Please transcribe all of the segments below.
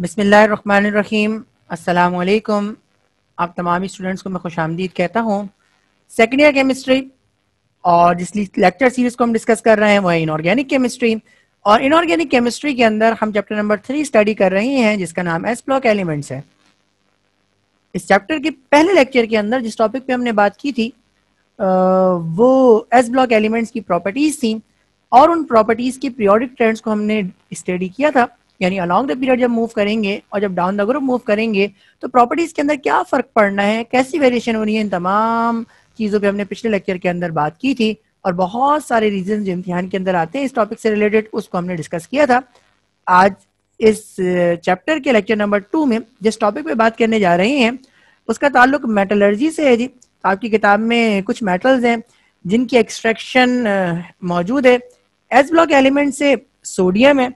बिस्मिल्लाहिर्रहमानिर्रहीम। अस्सलाम वालेकुम। आप तमाम स्टूडेंट्स को मैं खुशामदीद कहता हूँ। सेकेंड ईयर केमिस्ट्री और जिस लेक्चर सीरीज को हम डिस्कस कर रहे हैं वो है इनऑर्गेनिक केमिस्ट्री। और इनऑर्गेनिक केमिस्ट्री के अंदर हम चैप्टर नंबर 3 स्टडी कर रहे हैं जिसका नाम एस ब्लॉक एलिमेंट्स है। इस चैप्टर के पहले लेक्चर के अंदर जिस टॉपिक पे हमने बात की थी वो एस ब्लॉक एलिमेंट्स की प्रॉपर्टीज थी और उन प्रॉपर्टीज की पीरियोडिक ट्रेंड्स को हमने स्टडी किया था। यानी अलॉन्ग द पीरियड जब मूव करेंगे और जब डाउन द ग्रुप मूव करेंगे तो प्रॉपर्टीज के अंदर क्या फर्क पड़ना है, कैसी वेरिएशन हो रही है, इन तमाम चीज़ों पे हमने पिछले लेक्चर के अंदर बात की थी। और बहुत सारे रीजन जो इम्तिहान के अंदर आते हैं इस टॉपिक से रिलेटेड उसको हमने डिस्कस किया था। आज इस चैप्टर के लेक्चर नंबर 2 में जिस टॉपिक पे बात करने जा रहे हैं उसका ताल्लुक मेटलर्जी से है जी। आपकी किताब में कुछ मेटल्स हैं जिनकी एक्सट्रैक्शन मौजूद है। एस ब्लॉक एलिमेंट से सोडियम है,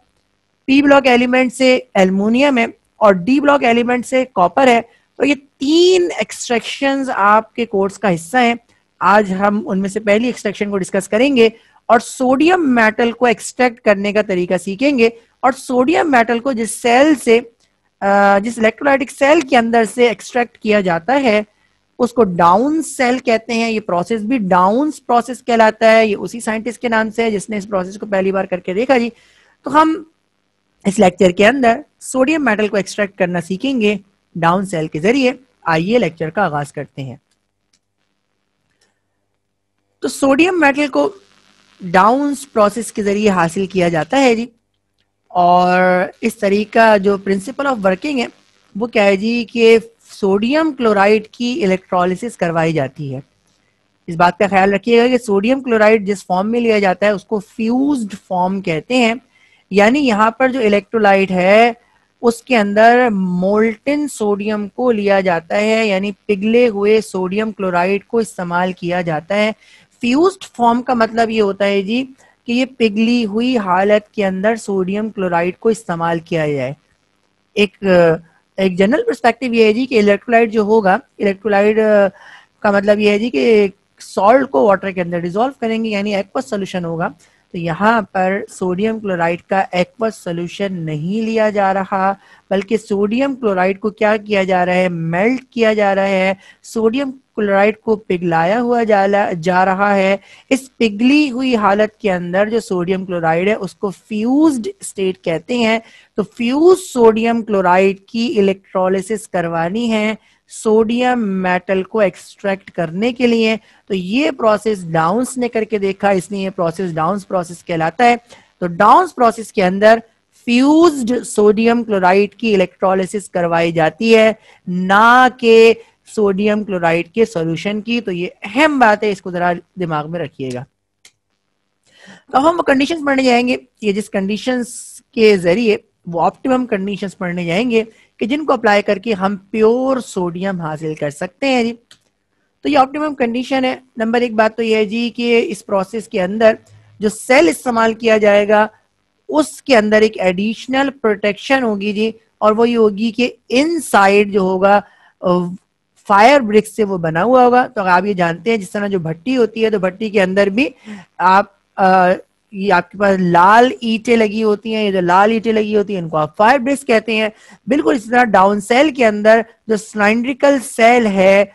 पी ब्लॉक एलिमेंट से एल्युमिनियम है और डी ब्लॉक एलिमेंट से कॉपर है। तो ये तीन एक्सट्रैक्शंस आपके कोर्स का हिस्सा हैं। आज हम उनमें से पहली एक्सट्रैक्शन को डिस्कस करेंगे और सोडियम मेटल को एक्सट्रैक्ट करने का तरीका सीखेंगे। और सोडियम मेटल को जिस सेल से जिस इलेक्ट्रोलाइटिक सेल के अंदर से एक्सट्रैक्ट किया जाता है उसको डाउन सेल कहते हैं। ये प्रोसेस भी डाउन प्रोसेस कहलाता है। ये उसी साइंटिस्ट के नाम से है जिसने इस प्रोसेस को पहली बार करके देखा जी। तो हम इस लेक्चर के अंदर सोडियम मेटल को एक्सट्रैक्ट करना सीखेंगे डाउन सेल के जरिए। आइए लेक्चर का आगाज करते हैं। तो सोडियम मेटल को डाउन प्रोसेस के जरिए हासिल किया जाता है जी। और इस तरीका जो प्रिंसिपल ऑफ वर्किंग है वो क्या है जी कि सोडियम क्लोराइड की इलेक्ट्रोलिसिस करवाई जाती है। इस बात का ख्याल रखिएगा कि सोडियम क्लोराइड जिस फॉर्म में लिया जाता है उसको फ्यूज्ड फॉर्म कहते हैं। यानी यहाँ पर जो इलेक्ट्रोलाइट है उसके अंदर मोल्टन सोडियम को लिया जाता है, यानी पिघले हुए सोडियम क्लोराइड को इस्तेमाल किया जाता है। फ्यूज्ड फॉर्म का मतलब ये होता है जी कि ये पिघली हुई हालत के अंदर सोडियम क्लोराइड को इस्तेमाल किया जाए। एक जनरल पर्सपेक्टिव ये है जी कि इलेक्ट्रोलाइट जो होगा, इलेक्ट्रोलाइट का मतलब ये है जी कि सॉल्ट को वाटर के अंदर डिसॉल्व करेंगे यानी एक्वस सोल्यूशन होगा। तो यहाँ पर सोडियम क्लोराइड का एक्वस सोल्यूशन नहीं लिया जा रहा बल्कि सोडियम क्लोराइड को क्या किया जा रहा है, मेल्ट किया जा रहा है। सोडियम क्लोराइड को पिघलाया हुआ जा रहा है। इस पिघली हुई हालत के अंदर जो सोडियम क्लोराइड है उसको फ्यूज्ड स्टेट कहते हैं। तो फ्यूज सोडियम क्लोराइड की इलेक्ट्रोलिसिस करवानी है सोडियम मेटल को एक्सट्रैक्ट करने के लिए। तो ये प्रोसेस डाउन्स ने करके देखा, इसलिए ये प्रोसेस डाउन्स प्रोसेस कहलाता है। तो डाउन्स प्रोसेस के अंदर फ्यूज्ड सोडियम क्लोराइड की इलेक्ट्रोलिसिस करवाई जाती है, ना कि सोडियम क्लोराइड के सॉल्यूशन की। तो ये अहम बात है, इसको जरा दिमाग में रखिएगा। तो हम कंडीशंस पढ़ने जाएंगे। ये जिस कंडीशंस के जरिए वो ऑप्टिमम कंडीशंस पढ़ने जाएंगे कि जिनको अप्लाई करके हम प्योर सोडियम हासिल कर सकते हैं जी। तो ये ऑप्टिमम कंडीशन है। नंबर एक बात तो ये है जी कि इस प्रोसेस के अंदर जो सेल इस्तेमाल किया जाएगा उसके अंदर एक एडिशनल प्रोटेक्शन होगी जी। और वो ये होगी कि इनसाइड जो होगा फायर ब्रिक से वो बना हुआ होगा। तो आप ये जानते हैं जिस तरह जो भट्टी होती है तो भट्टी के अंदर भी आप ये आपके पास लाल ईंटें लगी होती हैं। ये जो लाल ईंटें लगी होती हैं इनको आप फायर ब्रिक्स कहते हैं। बिल्कुल इसी तरह डाउन सेल के अंदर जो सिलेंड्रिकल सेल है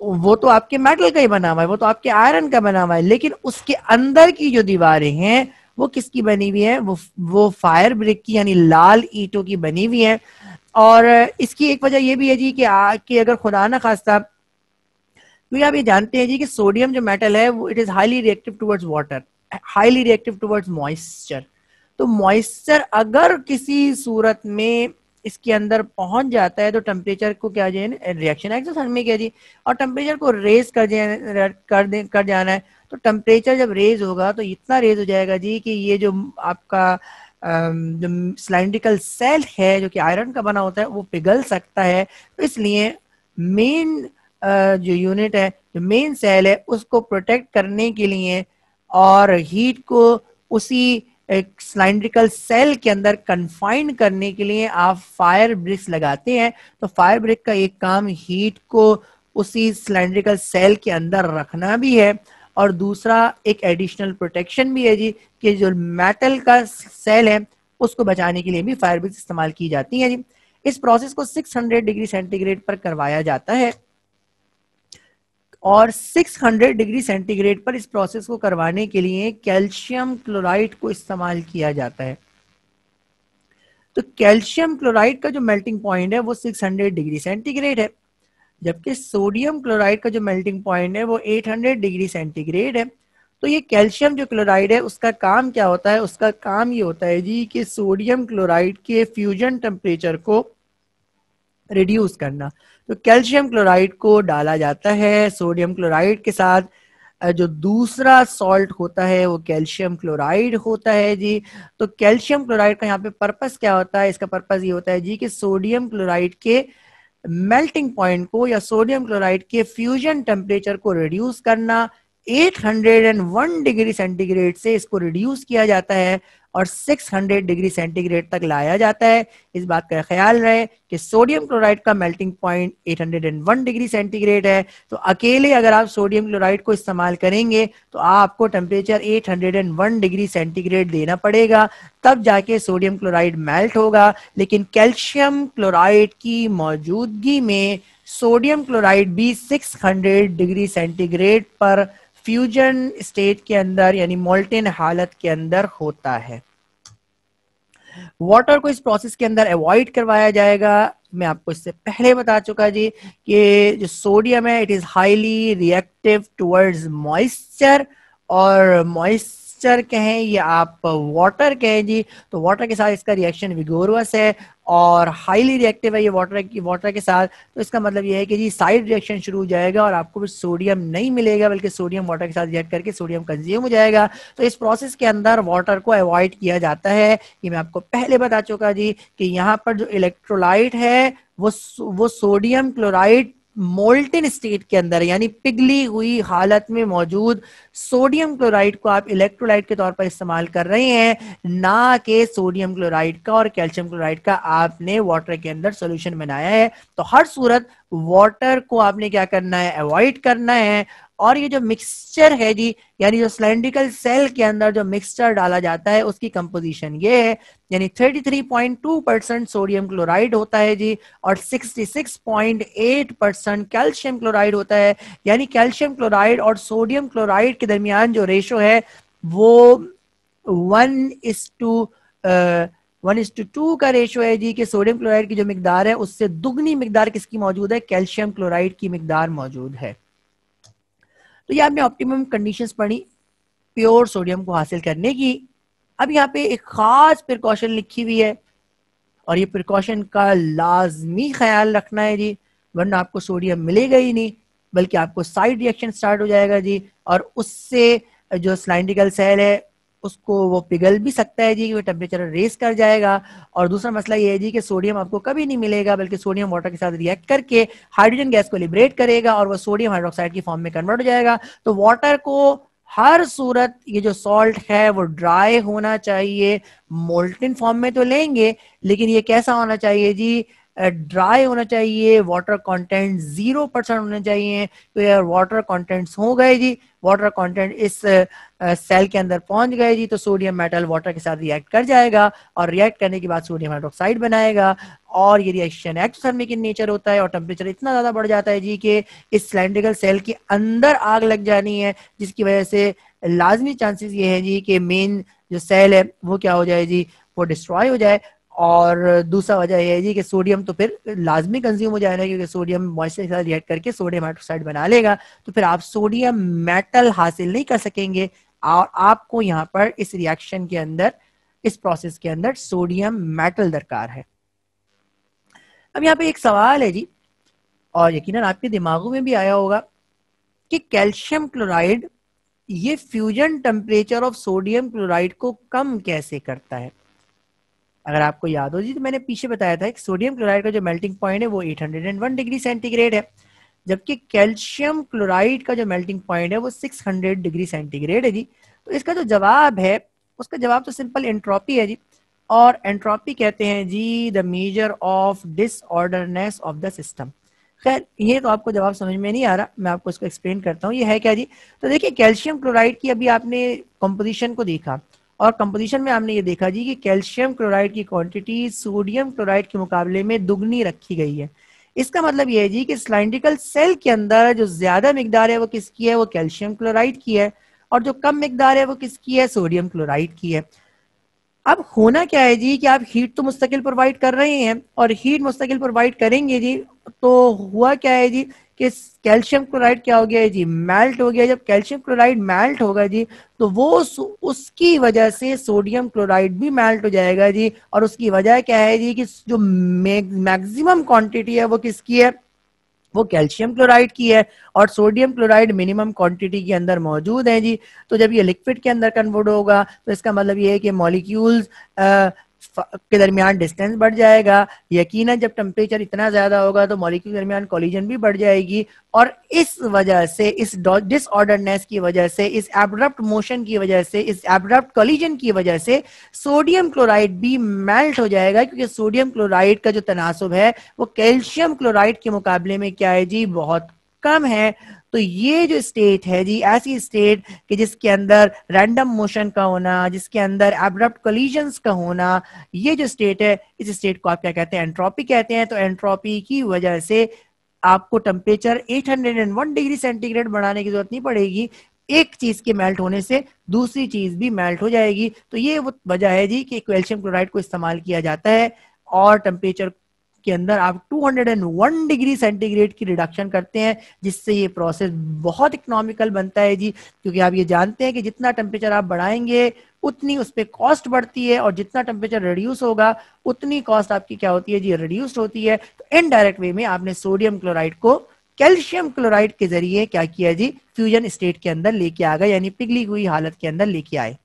वो तो आपके मेटल का ही बना हुआ है, वो तो आपके आयरन का बना हुआ है, लेकिन उसके अंदर की जो दीवारें हैं वो किसकी बनी हुई है, वो फायर ब्रिक की यानी लाल ईंटों की बनी हुई है। और इसकी एक वजह यह भी है जी कि अगर खुदा ना खास्ता, क्योंकि आप ये जानते हैं जी कि सोडियम जो मेटल है वो it is highly reactive towards water, highly reactive towards moisture. तो मॉइस्चर अगर किसी सूरत में इसके अंदर पहुंच जाता है तो टेम्परेचर को क्या जाए रिएक्शन एक्सोथर्मिक है जी। और टेम्परेचर को रेज कर जाना है। तो टेम्परेचर जब रेज होगा तो इतना रेज हो जाएगा जी कि ये जो आपका जो सिलेंड्रिकल सेल है जो कि आयरन का बना होता है वो पिघल सकता है। तो इसलिए मेन जो यूनिट है, जो मेन सेल है, उसको प्रोटेक्ट करने के लिए और हीट को उसी एक सिलेंड्रिकल सेल के अंदर कन्फाइंड करने के लिए आप फायर ब्रिक्स लगाते हैं। तो फायर ब्रिक का एक काम हीट को उसी सिलेंड्रिकल सेल के अंदर रखना भी है और दूसरा एक एडिशनल प्रोटेक्शन भी है जी कि जो मेटल का सेल है उसको बचाने के लिए भी फायर ब्रिक्स इस्तेमाल की जाती हैं जी। इस प्रोसेस को 600 डिग्री सेंटीग्रेड पर करवाया जाता है और 600 डिग्री सेंटीग्रेड पर इस प्रोसेस को करवाने के लिए कैल्शियम क्लोराइड को इस्तेमाल किया जाता है। तो कैल्शियम क्लोराइड का जो मेल्टिंग पॉइंट है वो 600 डिग्री सेंटीग्रेड है, जबकि सोडियम क्लोराइड का जो मेल्टिंग पॉइंट है वो 800 डिग्री सेंटीग्रेड है। तो ये कैल्शियम जो क्लोराइड है उसका काम क्या होता है? उसका काम ये होता है जी कि सोडियम क्लोराइड के फ्यूजन टेम्परेचर को रिड्यूस करना। तो कैल्शियम क्लोराइड को डाला जाता है सोडियम क्लोराइड के साथ, जो दूसरा सॉल्ट होता है वो कैल्शियम क्लोराइड होता है जी। तो कैल्शियम क्लोराइड का यहाँ पे पर्पस क्या होता है? इसका पर्पस ये होता है जी कि सोडियम क्लोराइड के मेल्टिंग पॉइंट को या सोडियम क्लोराइड के फ्यूजन टेम्परेचर को रिड्यूस करना। 801 डिग्री सेंटीग्रेड से इसको रिड्यूस किया जाता है और 600 डिग्री सेंटीग्रेड तक लाया जाता है। इस बात का ख्याल रहे कि सोडियम क्लोराइड का मेल्टिंग पॉइंट 801 डिग्री सेंटीग्रेड है, तो अकेले अगर आप सोडियम क्लोराइड को इस्तेमाल करेंगे तो आपको टेम्परेचर 801 डिग्री सेंटीग्रेड देना पड़ेगा, तब जाके सोडियम क्लोराइड मेल्ट होगा। लेकिन कैल्शियम क्लोराइड की मौजूदगी में सोडियम क्लोराइड भी 600 डिग्री सेंटीग्रेड पर फ्यूजन स्टेट के अंदर यानी मोल्टेन हालत के अंदर होता है। वाटर को इस प्रोसेस के अंदर अवॉइड करवाया जाएगा। मैं आपको इससे पहले बता चुका जी कि जो सोडियम है it is highly reactive towards moisture, और मॉइस्चर कहें या आप वाटर कहें जी, तो वाटर के साथ इसका रिएक्शन विगोरस है और हाईली रिएक्टिव है ये वाटर के साथ। तो इसका मतलब ये है कि जी साइड रिएक्शन शुरू हो जाएगा और आपको सोडियम नहीं मिलेगा, बल्कि सोडियम वाटर के साथ रिएक्ट करके सोडियम कंज्यूम हो जाएगा। तो इस प्रोसेस के अंदर वाटर को अवॉइड किया जाता है। ये मैं आपको पहले बता चुका जी कि यहाँ पर जो इलेक्ट्रोलाइट है वो सोडियम क्लोराइड मोल्टेन स्टेट के अंदर यानी पिघली हुई हालत में मौजूद सोडियम क्लोराइड को आप इलेक्ट्रोलाइट के तौर पर इस्तेमाल कर रहे हैं, ना कि सोडियम क्लोराइड का और कैल्शियम क्लोराइड का आपने वाटर के अंदर सॉल्यूशन बनाया है। तो हर सूरत वाटर को आपने क्या करना है? अवॉइड करना है। और ये जो मिक्सचर है जी, यानी जो सिलेंड्रिकल सेल के अंदर जो मिक्सचर डाला जाता है उसकी कंपोजिशन ये है, यानी 33.2% सोडियम क्लोराइड होता है जी और 66.8% कैल्शियम क्लोराइड होता है। यानी कैल्शियम क्लोराइड और सोडियम क्लोराइड के दरमियान जो रेशो है वो 1:2 का रेशो है जी कि सोडियम क्लोराइड की जो मिकदार है उससे दुगनी मिकदार किसकी मौजूद है? कैल्शियम क्लोराइड की मिकदार मौजूद है। तो ये आपने ऑप्टिमम कंडीशंस पढ़ी प्योर सोडियम को हासिल करने की। अब यहाँ पे एक खास प्रिकॉशन लिखी हुई है और ये प्रिकॉशन का लाजमी ख्याल रखना है जी, वरना आपको सोडियम मिलेगा ही नहीं, बल्कि आपको साइड रिएक्शन स्टार्ट हो जाएगा जी और उससे जो सिलिंड्रिकल सेल है उसको वो पिघल भी सकता है जी, वो टेम्परेचर रेस कर जाएगा। और दूसरा मसला ये है जी कि सोडियम आपको कभी नहीं मिलेगा, बल्कि सोडियम वाटर के साथ रिएक्ट करके हाइड्रोजन गैस को लिबरेट करेगा और वो सोडियम हाइड्रोक्साइड की फॉर्म में कन्वर्ट हो जाएगा। तो वाटर को हर सूरत ये जो सॉल्ट है वो ड्राई होना चाहिए। मोल्टेन फॉर्म में तो लेंगे, लेकिन ये कैसा होना चाहिए जी? ड्राई होना चाहिए, वाटर कंटेंट 0% होने चाहिए। तो यार वाटर कंटेंट्स हो गए जी, वाटर कंटेंट इस सेल के अंदर पहुंच गए जी, तो सोडियम मेटल वाटर के साथ रिएक्ट कर जाएगा और रिएक्ट करने के बाद सोडियम हाइड्रोक्साइड बनाएगा और ये रिएक्शन एक्टोथर्मिक इन नेचर होता है और टेम्परेचर इतना ज्यादा बढ़ जाता है जी कि इस सिलिंड्रिकल सेल के अंदर आग लग जानी है, जिसकी वजह से लाजमी चांसेस ये है जी कि मेन जो सेल है वो क्या हो जाए जी? वो डिस्ट्रॉय हो जाए। और दूसरा वजह यह है जी कि सोडियम तो फिर लाजमी कंज्यूम हो जाएगा, क्योंकि सोडियम मॉइस्चर के साथ रिएक्ट करके सोडियम हाइड्रोक्साइड बना लेगा, तो फिर आप सोडियम मेटल हासिल नहीं कर सकेंगे और आपको यहाँ पर इस रिएक्शन के अंदर, इस प्रोसेस के अंदर सोडियम मेटल दरकार है। अब यहाँ पे एक सवाल है जी, और यकीनन आपके दिमागों में भी आया होगा कि कैल्शियम क्लोराइड ये fusion temperature of sodium chloride को कम कैसे करता है? अगर आपको याद हो जी तो मैंने पीछे बताया था कि सोडियम क्लोराइड का जो मेल्टिंग पॉइंट है वो 801 डिग्री सेंटीग्रेड है, जबकि कैल्शियम क्लोराइड का जो मेल्टिंग पॉइंट है वो 600 डिग्री सेंटीग्रेड है जी। तो इसका जो जवाब है उसका जवाब तो सिंपल एंट्रोपी है जी, और एंट्रोपी कहते हैं जी the measure of disorderness of the system. खैर ये तो आपको जवाब समझ में नहीं आ रहा, मैं आपको इसको एक्सप्लेन करता हूँ। ये है क्या जी? तो देखिए कैल्शियम क्लोराइड की अभी आपने कंपोजिशन को देखा और कंपोजिशन में हमने ये देखा जी कि कैल्शियम क्लोराइड की क्वांटिटी सोडियम क्लोराइड के मुकाबले में दुगनी रखी गई है। इसका मतलब ये है जी कि सिलिंड्रिकल सेल के अंदर जो ज्यादा मिकदार है वो किसकी है, वो कैल्शियम क्लोराइड की है, और जो कम मिकदार है वो किसकी है, सोडियम क्लोराइड की है। अब होना क्या है जी कि आप हीट तो मुस्तकिल प्रोवाइड कर रहे हैं, और हीट मुस्तकिल प्रोवाइड करेंगे जी, तो हुआ क्या है जी कि कैल्शियम क्लोराइड क्या हो गया है जी, मेल्ट हो गया। जब कैल्शियम क्लोराइड मेल्ट होगा जी, तो वो उसकी वजह से सोडियम क्लोराइड भी मेल्ट हो जाएगा जी। और उसकी वजह क्या है जी कि जो मैक्सिमम क्वांटिटी है वो किसकी है, वो कैल्शियम क्लोराइड की है, और सोडियम क्लोराइड मिनिमम क्वांटिटी के अंदर मौजूद है जी। तो जब ये लिक्विड के अंदर कन्वर्ट होगा तो इसका मतलब ये है कि मॉलिक्यूल्स के दरमियान डिस्टेंस बढ़ जाएगा। यकीनन जब टेम्परेचर इतना ज्यादा होगा तो मॉलिक्यूल के दरमियान कोलिजन भी बढ़ जाएगी, और इस वजह से, इस डिसऑर्डरनेस की वजह से, इस एब्रप्ट मोशन की वजह से, इस एब्रप्ट कोलिजन की वजह से सोडियम क्लोराइड भी मेल्ट हो जाएगा, क्योंकि सोडियम क्लोराइड का जो तनासुब है वो कैल्शियम क्लोराइड के मुकाबले में क्या है जी, बहुत कम है। तो ये जो स्टेट है जी, ऐसी स्टेट कि जिसके अंदर रैंडम मोशन का होना, जिसके अंदर एब्रप्ट कोलिजन्स का होना, ये जो स्टेट है, इस स्टेट को आप क्या कहते हैं, एंट्रोपी कहते हैं। तो एंट्रोपी की वजह से आपको टेम्परेचर 801 डिग्री सेंटीग्रेड बढ़ाने की जरूरत नहीं पड़ेगी, एक चीज के मेल्ट होने से दूसरी चीज भी मेल्ट हो जाएगी। तो ये वो वजह है जी कि कैल्शियम क्लोराइड को इस्तेमाल किया जाता है, और टेम्परेचर के अंदर आप 201 डिग्री सेंटीग्रेड की रिडक्शन करते हैं, जिससे ये प्रोसेस बहुत इकोनॉमिकल बनता है जी। क्योंकि आप ये जानते हैं कि जितना टेम्परेचर आप बढ़ाएंगे उतनी उस पर कॉस्ट बढ़ती है, और जितना टेम्परेचर रिड्यूस होगा उतनी कॉस्ट आपकी क्या होती है जी, रिड्यूस होती है। तो इनडायरेक्ट वे में आपने सोडियम क्लोराइड को कैल्शियम क्लोराइड के जरिए क्या किया जी, फ्यूजन स्टेट के अंदर लेके आ गए, यानी पिघली हुई हालत के अंदर लेके आए।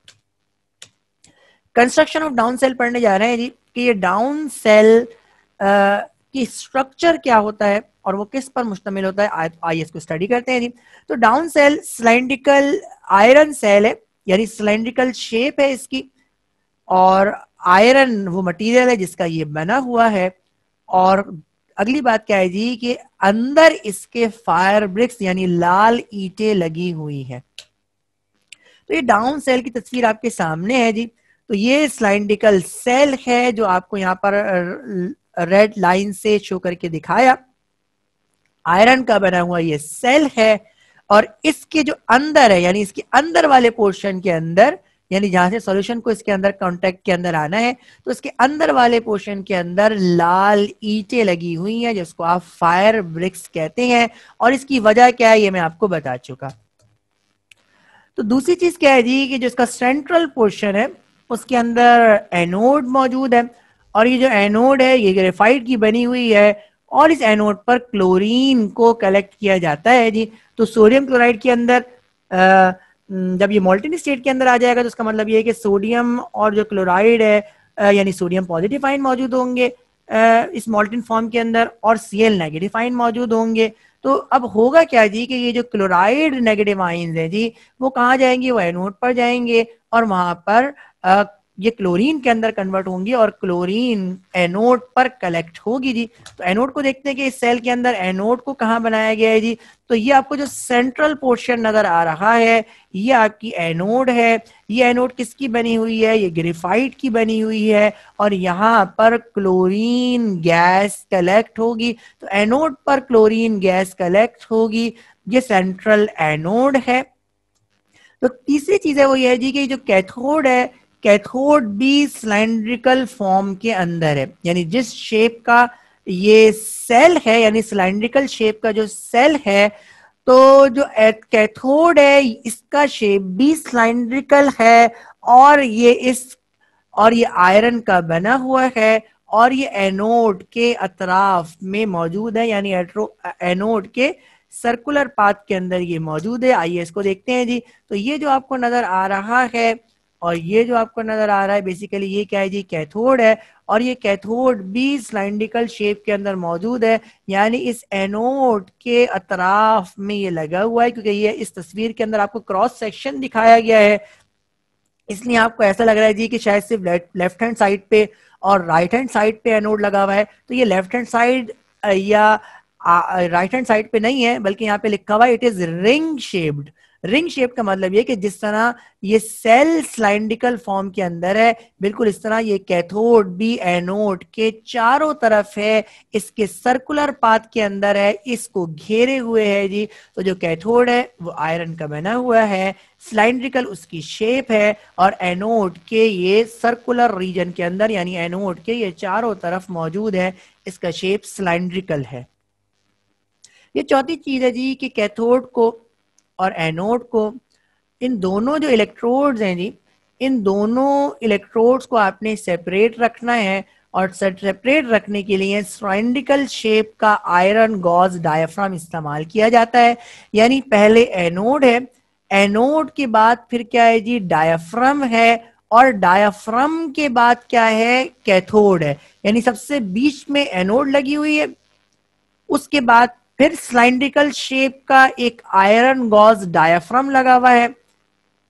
कंस्ट्रक्शन ऑफ डाउन सेल पढ़ने जा रहे हैं जी कि ये डाउन सेल की स्ट्रक्चर क्या होता है और वो किस पर मुश्तमिल होता है। आइए इसको स्टडी करते हैं जी। तो down cell cylindrical iron cell है, यानी सिलेंड्रिकल शेप है इसकी, और आयरन वो मटेरियल है जिसका ये बना हुआ है। और अगली बात क्या है जी कि अंदर इसके फायर ब्रिक्स यानी लाल ईंटें लगी हुई है। तो ये डाउन सेल की तस्वीर आपके सामने है जी। तो ये सिलेंड्रिकल सेल है जो आपको यहाँ पर रेड लाइन से शो करके दिखाया, आयरन का बना हुआ ये सेल है। और इसके जो अंदर है, यानी इसके अंदर वाले पोर्शन के अंदर, यानी जहां से सॉल्यूशन को इसके अंदर कांटेक्ट के अंदर आना है, तो इसके अंदर वाले पोर्शन के अंदर लाल ईंटें लगी हुई हैं, जिसको आप फायर ब्रिक्स कहते हैं। और इसकी वजह क्या है ये मैं आपको बता चुका। तो दूसरी चीज क्या है जी कि जो इसका सेंट्रल पोर्शन है उसके अंदर एनोड मौजूद है, और ये जो एनोड है ये ग्रेफाइट की बनी हुई है, और इस एनोड पर क्लोरीन को कलेक्ट किया जाता है जी। तो सोडियम क्लोराइड के अंदर जब ये मोल्टेन स्टेट के अंदर आ जाएगा तो उसका मतलब ये है कि सोडियम और जो क्लोराइड है यानी सोडियम पॉजिटिव आयन मौजूद होंगे इस मोल्टेन फॉर्म के अंदर, और Cl नेगेटिव आयन मौजूद होंगे। तो अब होगा क्या जी कि ये जो क्लोराइड नेगेटिव आयंस है जी वो कहाँ जाएंगे, वो एनोड पर जाएंगे, और वहां पर ये क्लोरीन के अंदर कन्वर्ट होंगी, और क्लोरीन एनोड पर कलेक्ट होगी जी। तो एनोड को देखते हैं कि इस सेल के अंदर एनोड को कहाँ बनाया गया है जी। तो ये आपको जो सेंट्रल पोर्शन नजर आ रहा है ये आपकी एनोड है। ये एनोड किसकी बनी हुई है, ये ग्रेफाइट की बनी हुई है, और यहाँ पर क्लोरीन गैस कलेक्ट होगी। तो एनोड पर क्लोरीन गैस कलेक्ट होगी, ये सेंट्रल एनोड है। तो तीसरी चीज है वो ये है जी कि जो कैथोड है, कैथोड भी सिलेंड्रिकल फॉर्म के अंदर है, यानी जिस शेप का ये सेल है, यानी सिलेंड्रिकल शेप का जो सेल है, तो जो कैथोड है इसका शेप भी सिलेंड्रिकल है, और ये आयरन का बना हुआ है, और ये एनोड के अतराफ में मौजूद है, यानी एनोड के सर्कुलर पाथ के अंदर ये मौजूद है। आइए इसको देखते हैं जी। तो ये जो आपको नजर आ रहा है और ये जो आपको नजर आ रहा है, बेसिकली ये क्या है जी, कैथोड है, और ये कैथोड भी सिलेंड्रिकल शेप के अंदर मौजूद है, यानी इस एनोड के अतराफ में ये लगा हुआ है। क्योंकि ये इस तस्वीर के अंदर आपको क्रॉस सेक्शन दिखाया गया है, इसलिए आपको ऐसा लग रहा है जी कि शायद सिर्फ लेफ्ट हैंड साइड पे और राइट हैंड साइड पे एनोड लगा हुआ है। तो ये लेफ्ट हैंड साइड या राइट हैंड साइड पे नहीं है, बल्कि यहाँ पे लिखा हुआ है it is ring shaped. Ring shape का मतलब ये कि जिस तरह ये सेल सिलिंड्रिकल फॉर्म के अंदर है, बिल्कुल इस तरह ये कैथोड भी एनोड के चारों तरफ है, इसके सर्कुलर पाथ के अंदर है, इसको घेरे हुए है जी। तो जो कैथोड है वो आयरन का बना हुआ है, सिलिंड्रिकल उसकी शेप है, और एनोड के ये सर्कुलर रीजन के अंदर यानी एनोड के ये चारों तरफ मौजूद है, इसका शेप सिलिंड्रिकल है। ये चौथी चीज है जी कि कैथोड को और एनोड को, इन दोनों जो इलेक्ट्रोड्स हैं जी, इन दोनों इलेक्ट्रोड्स को आपने सेपरेट रखना है, और सेपरेट रखने के लिए सिलिंड्रिकल शेप का आयरन गॉज डायाफ्राम इस्तेमाल किया जाता है। यानी पहले एनोड है, एनोड के बाद फिर क्या है जी, डायाफ्राम है, और डायाफ्राम के बाद क्या है, कैथोड है। यानी सबसे बीच में एनोड लगी हुई है, उसके बाद फिर सिलिंड्रिकल शेप का एक आयरन गॉज डायाफ्राम लगा हुआ है,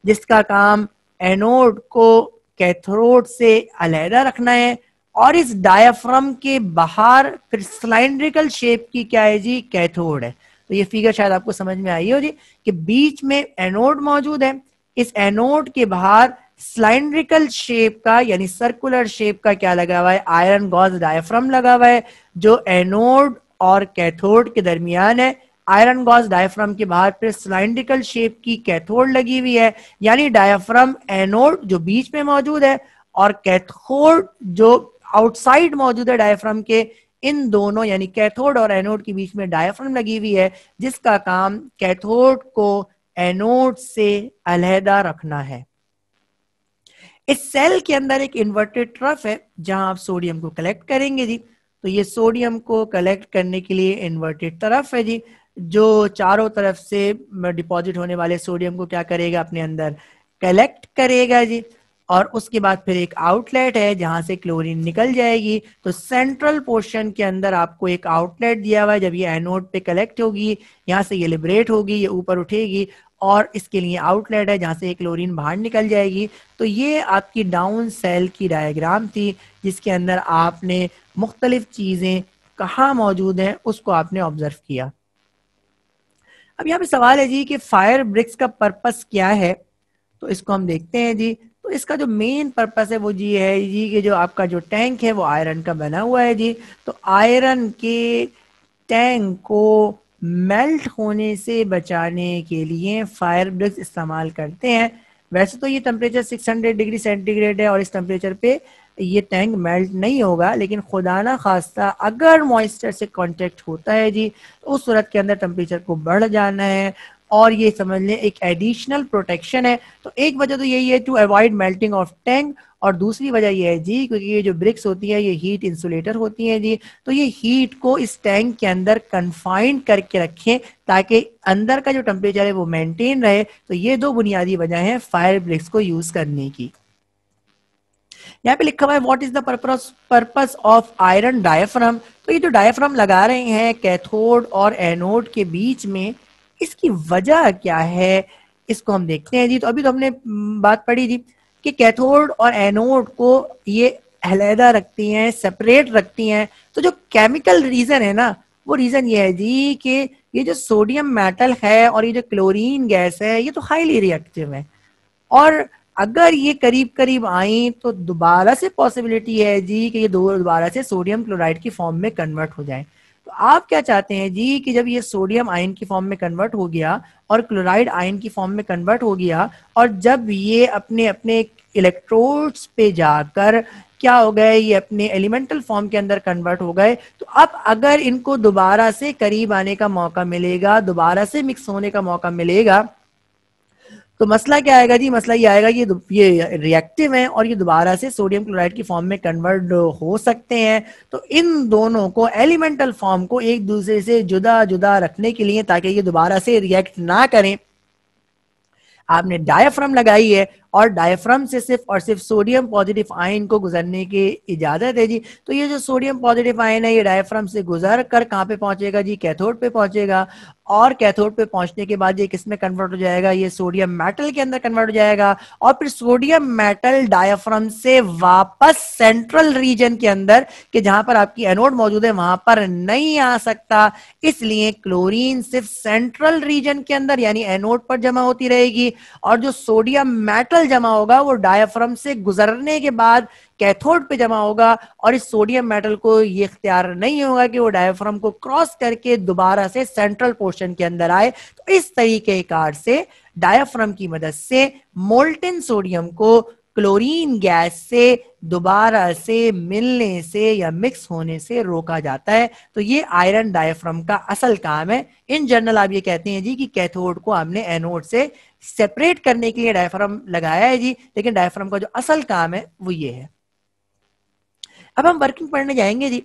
जिसका काम एनोड को कैथोड से अलहदा रखना है, और इस डायाफ्राम के बाहर फिर सिलिंड्रिकल शेप की क्या है जी, कैथोड है। तो ये फिगर शायद आपको समझ में आई हो जी कि बीच में एनोड मौजूद है, इस एनोड के बाहर सिलिंड्रिकल शेप का यानी सर्कुलर शेप का क्या लगा हुआ है, आयरन गॉज डायाफ्राम लगा हुआ है, जो एनोड और कैथोड के दरमियान है। आयरन गॉज डायाफ्राम के बाहर फिर सिलिंड्रिकल शेप की कैथोड लगी हुई है, यानी डायाफ्राम एनोड जो बीच में मौजूद है और कैथोड जो आउटसाइड मौजूद है डायाफ्राम के, इन दोनों यानी कैथोड और एनोड के बीच में डायाफ्राम लगी हुई है, जिसका काम कैथोड को एनोड से अलहदा रखना है। इस सेल के अंदर एक इन्वर्टेड ट्रफ है जहां आप सोडियम को कलेक्ट करेंगे जी। तो ये सोडियम को कलेक्ट करने के लिए इन्वर्टेड तरफ है जी, जो चारों तरफ से डिपॉजिट होने वाले सोडियम को क्या करेगा, अपने अंदर कलेक्ट करेगा जी। और उसके बाद फिर एक आउटलेट है जहां से क्लोरीन निकल जाएगी। तो सेंट्रल पोर्शन के अंदर आपको एक आउटलेट दिया हुआ है, जब ये एनोड पे कलेक्ट होगी, यहाँ से ये लिबरेट होगी, ये ऊपर उठेगी, और इसके लिए आउटलेट है जहां से क्लोरीन बाहर निकल जाएगी। तो ये आपकी डाउन सेल की डायग्राम थी, जिसके अंदर आपने मुख्तलिफ चीजें कहाँ मौजूद हैं उसको आपने ऑब्जर्व किया। अब यहाँ पे सवाल है जी कि फायर ब्रिक्स का पर्पस क्या है, तो इसको हम देखते हैं जी। तो इसका जो मेन पर्पस है वो जी है जी कि जो आपका जो टैंक है वो आयरन का बना हुआ है जी। तो आयरन के टैंक को मेल्ट होने से बचाने के लिए फायर ब्रिक्स इस्तेमाल करते हैं। वैसे तो ये टेम्परेचर 600 डिग्री सेंटीग्रेड है और इस टेम्परेचर पे ये टैंक मेल्ट नहीं होगा, लेकिन खुदा ना खास्ता अगर मॉइस्चर से कांटेक्ट होता है जी, तो उस सूरत के अंदर टेम्परेचर को बढ़ जाना है, और ये समझ लें एक एडिशनल प्रोटेक्शन है। तो एक वजह तो यही है to avoid melting of tank, और दूसरी वजह ये है जी क्योंकि ये जो ब्रिक्स होती है ये हीट इंसुलेटर होती हैं जी, तो ये हीट को इस टैंक के अंदर कन्फाइंड करके रखें ताकि अंदर का जो टेम्परेचर है वो मेंटेन रहे। तो ये दो बुनियादी वजह है फायर ब्रिक्स को यूज करने की। यहाँ पे लिखा हुआ है what is the purpose of iron diaphragm. तो ये जो डायाफ्राम लगा रहे हैं कैथोड और एनोड के बीच में, इसकी वजह क्या है, इसको हम देखते हैं जी। तो अभी तो हमने बात पढ़ी थी कि कैथोड और एनोड को ये अलहदा रखती हैं, सेपरेट रखती हैं। तो जो केमिकल रीजन है ना, वो रीजन ये है जी कि ये जो सोडियम मेटल है और ये जो क्लोरीन गैस है, ये तो हाईली रिएक्टिव है, और अगर ये करीब करीब आई तो दोबारा से पॉसिबिलिटी है जी कि ये दोबारा से सोडियम क्लोराइड की फॉर्म में कन्वर्ट हो जाए। तो आप क्या चाहते हैं जी कि जब ये सोडियम आयन की फॉर्म में कन्वर्ट हो गया और क्लोराइड आयन की फॉर्म में कन्वर्ट हो गया, और जब ये अपने अपने इलेक्ट्रोड्स पे जाकर क्या हो गए, ये अपने एलिमेंटल फॉर्म के अंदर कन्वर्ट हो गए, तो अब अगर इनको दोबारा से करीब आने का मौका मिलेगा, दोबारा से मिक्स होने का मौका मिलेगा, तो मसला क्या आएगा जी, मसला ये आएगा ये रिएक्टिव है और ये दोबारा से सोडियम क्लोराइड की फॉर्म में कन्वर्ट हो सकते हैं। तो इन दोनों को एलिमेंटल फॉर्म को एक दूसरे से जुदा जुदा रखने के लिए, ताकि ये दोबारा से रिएक्ट ना करें, आपने डायाफ्राम लगाई है, और डायफ्राम से सिर्फ और सिर्फ सोडियम पॉजिटिव आयन को गुजरने की इजाजत है जी। तो ये जो सोडियम पॉजिटिव आयन है ये डायफ्राम से गुजर कर कहाँ पे पहुंचेगा जी, कैथोड पे पहुंचेगा। और कैथोड पे पहुंचने के बाद ये किस में कन्वर्ट हो जाएगा, ये सोडियम मेटल के अंदर कन्वर्ट हो जाएगा। और फिर सोडियम मेटल डायफ्राम से वापस सेंट्रल रीजन के अंदर, कि जहां पर आपकी एनोड मौजूद है वहां पर नहीं आ सकता, इसलिए क्लोरीन सिर्फ सेंट्रल रीजन के अंदर यानी एनोड पर जमा होती रहेगी। और जो सोडियम मेटल जमा होगा वो डायफ्राम से गुजरने के बाद कैथोड पे जमा होगा। और इस सोडियम मेटल को ये इख्तियार नहीं होगा कि वो डायफ्राम को क्रॉस करके दोबारा से सेंट्रल पोर्शन के अंदर आए। तो इस तरीके कार से डायफ्राम की मदद से मोल्टेन सोडियम को क्लोरीन गैस से दोबारा से मिलने से या मिक्स होने से रोका जाता है। तो ये आयरन डायफ्राम का असल काम है। इन जनरल आप ये कहते हैं जी कि कैथोड को हमने एनोड से सेपरेट करने के लिए डायफ्राम लगाया है जी, लेकिन डायफ्राम का जो असल काम है वो ये है। अब हम वर्किंग पढ़ने जाएंगे जी।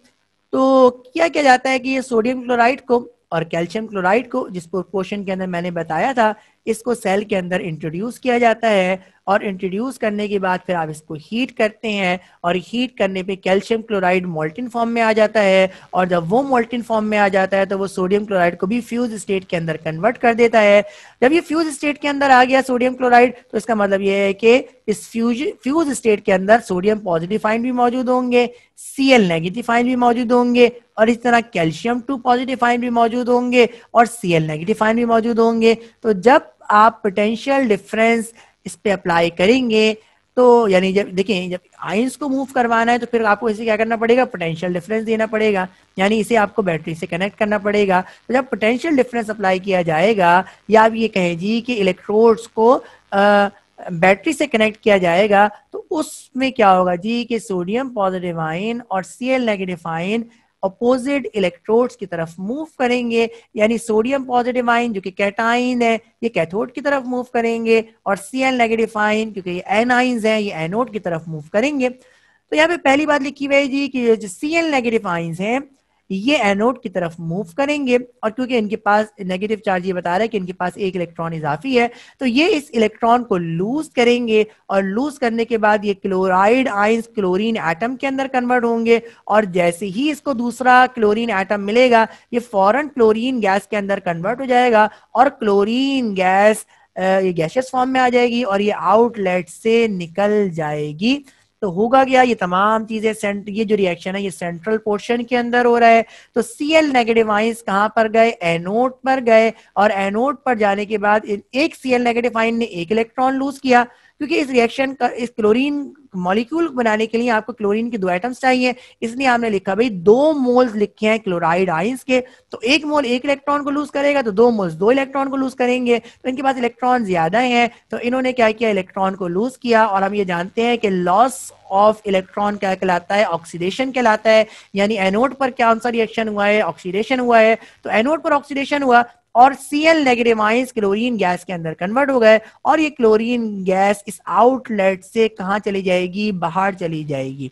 तो क्या किया जाता है कि ये सोडियम क्लोराइड को और कैल्शियम क्लोराइड को, जिस प्रोपोर्शन के अंदर मैंने बताया था, इसको सेल के अंदर इंट्रोड्यूस किया जाता है। और इंट्रोड्यूस करने के बाद फिर आप इसको हीट करते हैं और हीट करने पे कैल्शियम क्लोराइड मोल्टेन फॉर्म में आ जाता है। और जब वो मोल्टेन फॉर्म में आ जाता है तो वो सोडियम क्लोराइड को भी फ्यूज स्टेट के अंदर कन्वर्ट कर देता है। जब ये फ्यूज स्टेट के अंदर आ गया सोडियम क्लोराइड, तो इसका मतलब ये है कि इस फ्यूज स्टेट के अंदर सोडियम पॉजिटिव आयन भी मौजूद होंगे, Cl नेगेटिव आयन भी मौजूद होंगे, और इस तरह कैल्शियम 2 पॉजिटिव आयन भी मौजूद होंगे और Cl नेगेटिव आयन भी मौजूद होंगे। तो जब आप पोटेंशियल डिफरेंस इस पे अप्लाई करेंगे तो यानी जब देखिए जब आयंस को मूव करवाना है तो फिर आपको इसे क्या करना पड़ेगा, पोटेंशियल डिफरेंस देना पड़ेगा, यानी इसे आपको बैटरी से कनेक्ट करना पड़ेगा। तो जब पोटेंशियल डिफरेंस अप्लाई किया जाएगा, या आप ये कहें जी कि इलेक्ट्रोड्स को बैटरी से कनेक्ट किया जाएगा, तो उसमें क्या होगा जी कि सोडियम पॉजिटिव आयन और Cl negative ion opposite electrodes की तरफ मूव करेंगे। यानी सोडियम पॉजिटिव आयन जो कि कैटाइन है ये कैथोड की तरफ मूव करेंगे, और Cl नेगेटिव आयन क्योंकि ये एनाइंस हैं ये एनोड की तरफ मूव करेंगे। तो यहाँ पे पहली बात लिखी हुई है जी कि जो Cl नेगेटिव आयंस हैं ये एनोड की तरफ मूव करेंगे, और क्योंकि इनके पास नेगेटिव चार्ज ये बता रहा है कि इनके पास एक इलेक्ट्रॉन इजाफी है, तो ये इस इलेक्ट्रॉन को लूज करेंगे। और लूज करने के बाद ये क्लोराइड आयंस क्लोरीन एटम के अंदर कन्वर्ट होंगे, और जैसे ही इसको दूसरा क्लोरीन एटम मिलेगा ये फौरन क्लोरीन गैस के अंदर कन्वर्ट हो जाएगा, और क्लोरीन गैस ये गैसियस फॉर्म में आ जाएगी और ये आउटलेट से निकल जाएगी। तो होगा क्या, ये तमाम चीजें ये जो रिएक्शन है ये सेंट्रल पोर्शन के अंदर हो रहा है। तो Cl नेगेटिव आयंस कहां पर गए, एनोड पर गए, और एनोड पर जाने के बाद एक Cl नेगेटिव आयन ने एक इलेक्ट्रॉन लूज किया, क्योंकि इस रिएक्शन का इस क्लोरीन मॉलिक्यूल बनाने के लिए आपको क्लोरीन के 2 एटम्स चाहिए, इसलिए हमने लिखा भाई 2 मोल्स लिखे हैं क्लोराइड आयंस के। तो 1 मोल 1 इलेक्ट्रॉन को लूज करेगा, तो 2 मोल्स 2 इलेक्ट्रॉन को लूज करेंगे। तो इनके पास इलेक्ट्रॉन ज्यादा हैं, तो इन्होंने क्या किया, इलेक्ट्रॉन को लूज किया। और हम ये जानते हैं कि लॉस ऑफ इलेक्ट्रॉन क्या कहलाता है, ऑक्सीडेशन कहलाता है। यानी एनोड पर कौन सा रिएक्शन हुआ है, ऑक्सीडेशन हुआ है। तो एनोड पर ऑक्सीडेशन हुआ और Cl negative ions chlorine gas के अंदर कन्वर्ट हो गए, और ये क्लोरीन गैस इस आउटलेट से कहां चली जाएगी, बाहर चली जाएगी।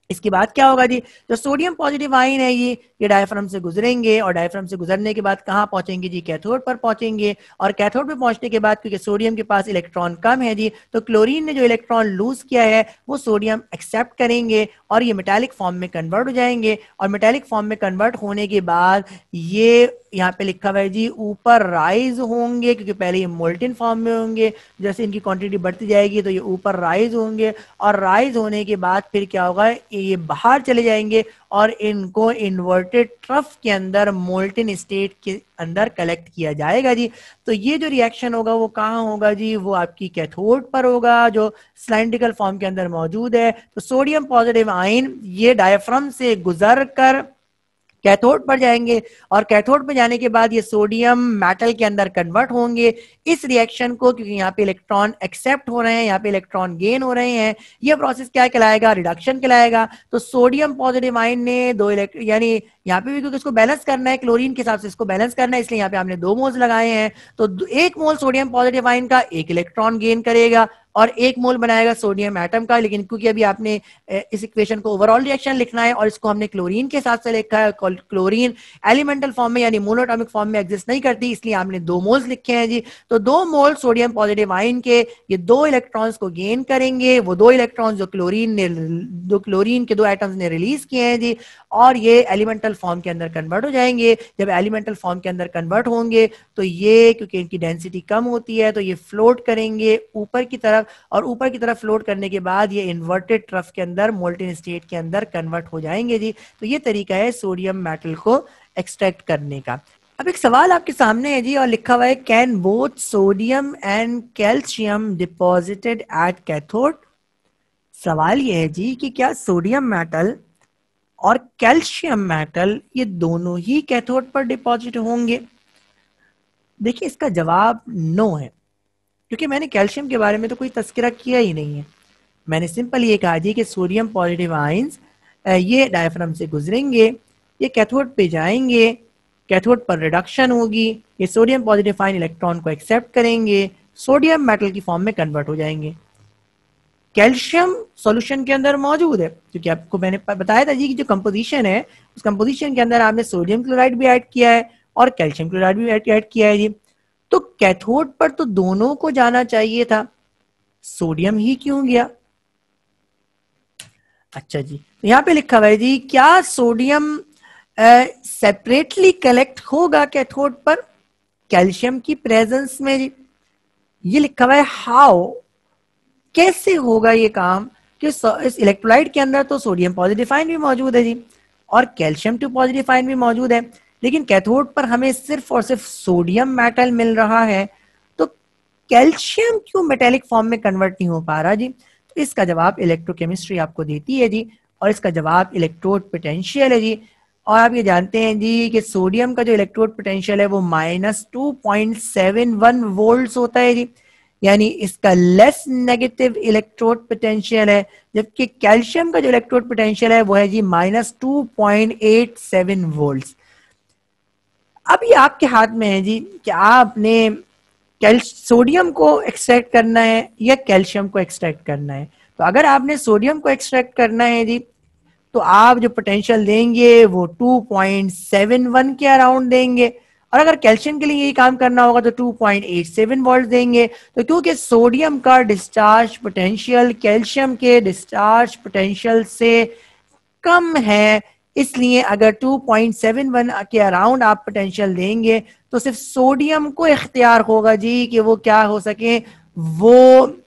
इसके बाद क्या होगा जी, जो सोडियम पॉजिटिव आयन है ये डायफ्राम से गुजरेंगे, और डायफ्राम से गुजरने के बाद कहां पहुंचेंगे जी, कैथोड पर पहुंचेंगे। और कैथोड पे पहुंचने के बाद क्योंकि सोडियम के पास इलेक्ट्रॉन कम है जी, तो क्लोरीन ने जो इलेक्ट्रॉन लूज किया है वो सोडियम एक्सेप्ट करेंगे और ये मेटालिक फॉर्म में कन्वर्ट हो जाएंगे। और मेटालिक फॉर्म में कन्वर्ट होने के बाद ये यहाँ पे लिखा हुआ है जी ऊपर राइज होंगे, क्योंकि पहले ये मोल्टेन फॉर्म में होंगे, जैसे इनकी क्वांटिटी बढ़ती जाएगी तो ये ऊपर राइज होंगे, और राइज होने के बाद फिर क्या होगा, ये बाहर चले जाएंगे और इनको इन्वर्टेड ट्रफ के अंदर मोल्टेन स्टेट के अंदर कलेक्ट किया जाएगा जी। तो ये जो रिएक्शन होगा वो कहाँ होगा जी, वो आपकी कैथोड पर होगा जो सिलेंड्रिकल फॉर्म के अंदर मौजूद है। तो सोडियम पॉजिटिव आयन ये डायफ्राम से गुजर कर कैथोड पर जाएंगे, और कैथोड पर जाने के बाद ये सोडियम मेटल के अंदर कन्वर्ट होंगे। इस रिएक्शन को, क्योंकि यहाँ पे इलेक्ट्रॉन एक्सेप्ट हो रहे हैं, यहाँ पे इलेक्ट्रॉन गेन हो रहे हैं, ये प्रोसेस क्या कहलाएगा, रिडक्शन कहलाएगा। तो सोडियम पॉजिटिव आयन ने 2 यानी यहाँ पे भी क्योंकि इसको बैलेंस करना है क्लोरीन के हिसाब से, इसको बैलेंस करना है, इसलिए यहाँ पे हमने 2 मोल्स लगाए हैं। तो 1 मोल सोडियम पॉजिटिव आयन का 1 इलेक्ट्रॉन गेन करेगा, और 1 मोल बनाएगा सोडियम एटम का। लेकिन क्योंकि अभी आपने इस इक्वेशन को ओवरऑल रिएक्शन लिखना है और इसको हमने क्लोरीन के साथ से लिखा है, क्लोरीन एलिमेंटल फॉर्म में यानी मोनोएटॉमिक फॉर्म में एग्जिस्ट नहीं करती, इसलिए आपने 2 मोल्स लिखे हैं जी। तो 2 मोल सोडियम पॉजिटिव आयन के ये 2 इलेक्ट्रॉन्स को गेन करेंगे, वो 2 इलेक्ट्रॉन्स जो क्लोरीन के 2 एटम्स ने रिलीज किए हैं जी, और ये एलिमेंटल फॉर्म के अंदर कन्वर्ट हो जाएंगे। जब एलिमेंटल फॉर्म के अंदर कन्वर्ट होंगे तो ये, क्योंकि इनकी डेंसिटी कम होती है, तो ये फ्लोट करेंगे ऊपर की तरफ, और ऊपर की तरफ फ्लोट करने के बाद ये इन्वर्टेड ट्रफ के अंदर मोल्टेन स्टेट के अंदर कन्वर्ट हो जाएंगे जी। तो ये तरीका है सोडियम मेटल को एक्सट्रैक्ट करने का। अब एक सवाल आपके सामने है जी, और लिखा हुआ है can both sodium and calcium deposited at cathode. सवाल ये है जी कि क्या सोडियम मेटल और कैल्शियम मेटल ये दोनों ही कैथोड पर डिपॉजिट होंगे। देखिए इसका जवाब नो है, क्योंकि मैंने कैल्शियम के बारे में तो कोई तस्करा किया ही नहीं है। मैंने सिंपल ये कहा जी कि सोडियम पॉजिटिव आयंस ये डायफ्राम से गुजरेंगे, ये कैथोड पे जाएंगे, कैथोड पर रिडक्शन होगी, ये सोडियम पॉजिटिव आयन इलेक्ट्रॉन को एक्सेप्ट करेंगे, सोडियम मेटल की फॉर्म में कन्वर्ट हो जाएंगे। कैल्शियम सॉल्यूशन के अंदर मौजूद है, क्योंकि आपको मैंने बताया था जी कि जो कंपोजिशन है उस कंपोजिशन के अंदर आपने सोडियम क्लोराइड भी ऐड किया है और कैल्शियम क्लोराइड भी ऐड किया है जी। तो कैथोड पर तो दोनों को जाना चाहिए था, सोडियम ही क्यों गया? अच्छा जी, तो यहां पे लिखा हुआ है जी, क्या सोडियम सेपरेटली कलेक्ट होगा कैथोड पर कैल्शियम की प्रेजेंस में जी? ये लिखा हुआ है हाउ, कैसे होगा ये काम कि इस इलेक्ट्रोलाइट के अंदर तो सोडियम पॉजिटिव आयन भी मौजूद है जी और कैल्शियम 2 पॉजिटिव आयन भी मौजूद है, लेकिन कैथोड पर हमें सिर्फ और सिर्फ सोडियम मेटल मिल रहा है, तो कैल्शियम क्यों मेटेलिक फॉर्म में कन्वर्ट नहीं हो पा रहा जी? तो इसका जवाब इलेक्ट्रोकेमिस्ट्री आपको देती है जी, और इसका जवाब इलेक्ट्रोड पोटेंशियल है जी। और आप ये जानते हैं जी कि सोडियम का जो इलेक्ट्रोड पोटेंशियल है वो -2.71 वोल्ट होता है जी, यानी इसका लेस नेगेटिव इलेक्ट्रोड पोटेंशियल है, जबकि कैल्शियम का जो इलेक्ट्रोड पोटेंशियल है वो है जी -2.87 वोल्ट। अब ये आपके हाथ में है जी कि आपने सोडियम को एक्सट्रैक्ट करना है या कैल्शियम को एक्सट्रैक्ट करना है। तो अगर आपने सोडियम को एक्सट्रैक्ट करना है जी, तो आप जो पोटेंशियल देंगे वो 2.71 के अराउंड देंगे, और अगर कैल्शियम के लिए यही काम करना होगा तो 2.87 वोल्ट देंगे। तो क्योंकि सोडियम का डिस्चार्ज पोटेंशियल कैल्शियम के डिस्चार्ज पोटेंशियल से कम है, इसलिए अगर 2.71 के अराउंड आप पोटेंशियल देंगे तो सिर्फ सोडियम को इख्तियार होगा जी कि वो क्या हो सके, वो